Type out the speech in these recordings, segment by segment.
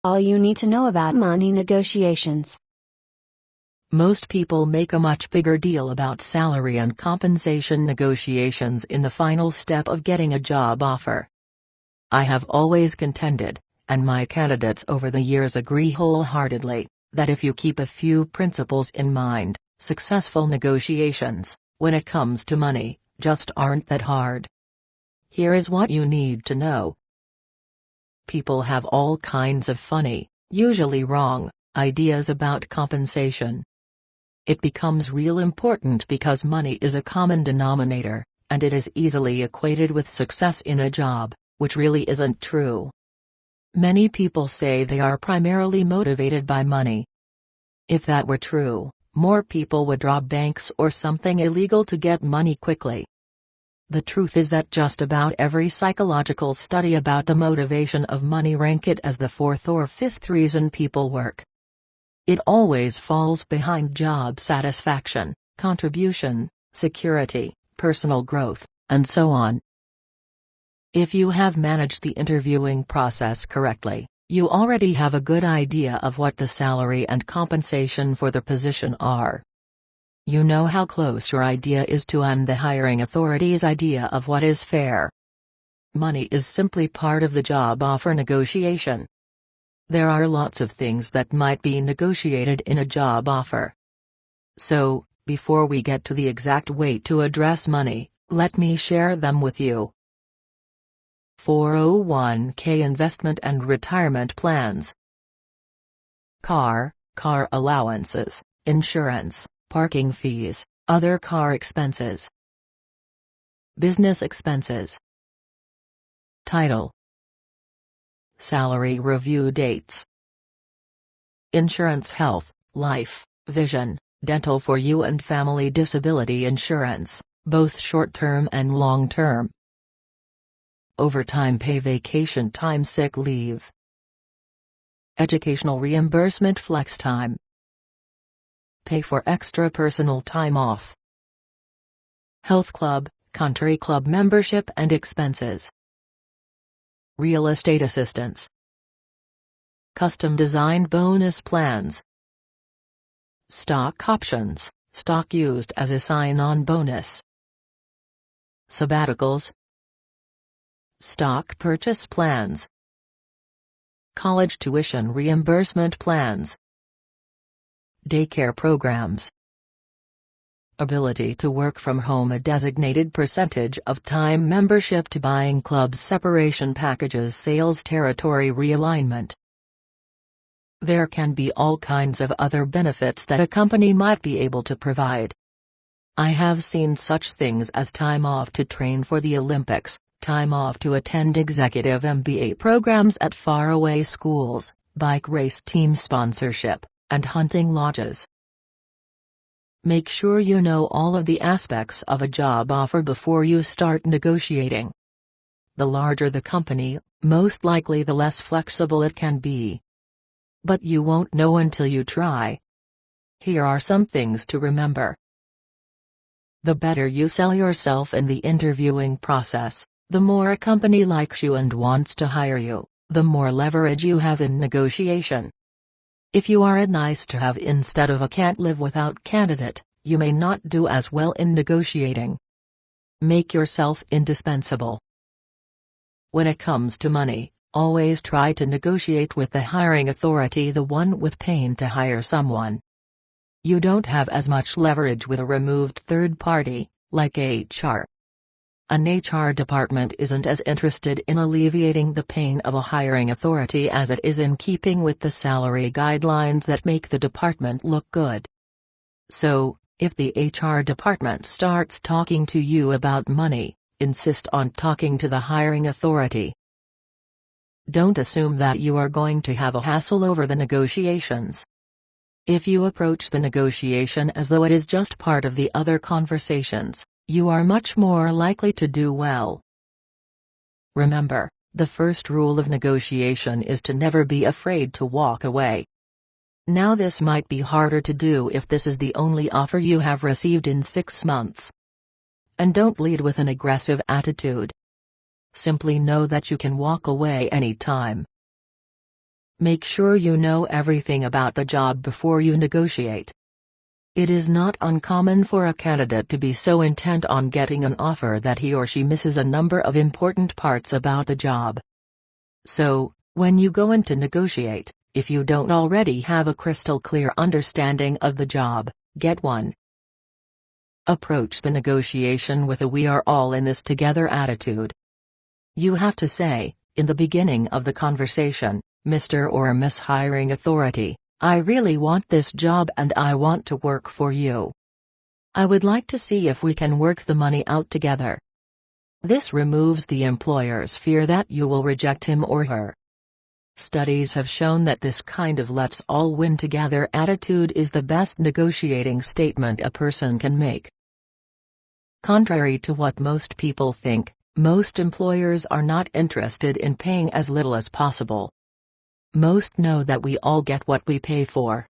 All you need to know about money negotiations. Most people make a much bigger deal about salary and compensation negotiations in the final step of getting a job offer. I have always contended, and my candidates over the years agree wholeheartedly, that if you keep a few principles in mind, successful negotiations, when it comes to money, just aren't that hard. Here is what you need to know. People have all kinds of funny, usually wrong, ideas about compensation. It becomes real important because money is a common denominator, and it is easily equated with success in a job, which really isn't true. Many people say they are primarily motivated by money. If that were true, more people would rob banks or something illegal to get money quickly. The truth is that just about every psychological study about the motivation of money rank it as the fourth or fifth reason people work. It always falls behind job satisfaction, contribution, security, personal growth, and so on. If you have managed the interviewing process correctly, you already have a good idea of what the salary and compensation for the position are. You know how close your idea is to and the hiring authority's idea of what is fair. Money is simply part of the job offer negotiation. There are lots of things that might be negotiated in a job offer. So, before we get to the exact way to address money, let me share them with you. 401k investment and retirement plans. Car allowances, insurance, parking fees, other car expenses. Business expenses. Title. Salary review dates. Insurance, health, life, vision, dental for you and family disability insurance, both short-term and long-term. Overtime pay, vacation time, sick leave. Educational reimbursement, flex time. Pay for extra personal time off. Health club, country club membership and expenses. Real estate assistance. Custom designed bonus plans. Stock options, stock used as a sign-on bonus. Sabbaticals. Stock purchase plans. College tuition reimbursement plans. Daycare programs. Ability to work from home, a designated percentage of time, membership to buying clubs, separation packages, sales territory realignment. There can be all kinds of other benefits that a company might be able to provide. I have seen such things as time off to train for the Olympics, time off to attend executive MBA programs at faraway schools, bike race team sponsorship, and hunting lodges. Make sure you know all of the aspects of a job offer before you start negotiating. The larger the company, most likely the less flexible it can be. But you won't know until you try. Here are some things to remember. The better you sell yourself in the interviewing process, the more a company likes you and wants to hire you, the more leverage you have in negotiation. If you are a nice-to-have instead of a can't-live-without candidate, you may not do as well in negotiating. Make yourself indispensable. When it comes to money, always try to negotiate with the hiring authority, the one with pain to hire someone. You don't have as much leverage with a removed third party, like HR. An HR department isn't as interested in alleviating the pain of a hiring authority as it is in keeping with the salary guidelines that make the department look good. So, if the HR department starts talking to you about money, insist on talking to the hiring authority. Don't assume that you are going to have a hassle over the negotiations. If you approach the negotiation as though it is just part of the other conversations, you are much more likely to do well. Remember, the first rule of negotiation is to never be afraid to walk away. Now, this might be harder to do if this is the only offer you have received in 6 months. And don't lead with an aggressive attitude. Simply know that you can walk away anytime. Make sure you know everything about the job before you negotiate. It is not uncommon for a candidate to be so intent on getting an offer that he or she misses a number of important parts about the job. So, when you go in to negotiate, if you don't already have a crystal clear understanding of the job, get one. Approach the negotiation with a "we are all in this together" attitude. You have to say, in the beginning of the conversation, "Mr. or Miss Hiring Authority, I really want this job and I want to work for you. I would like to see if we can work the money out together." This removes the employer's fear that you will reject him or her. Studies have shown that this kind of "let's all win together" attitude is the best negotiating statement a person can make. Contrary to what most people think, most employers are not interested in paying as little as possible. Most know that we all get what we pay for.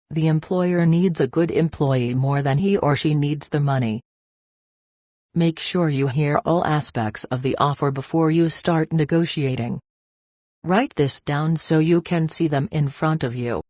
The employer needs a good employee more than he or she needs the money. Make sure you hear all aspects of the offer before you start negotiating. Write this down so you can see them in front of you.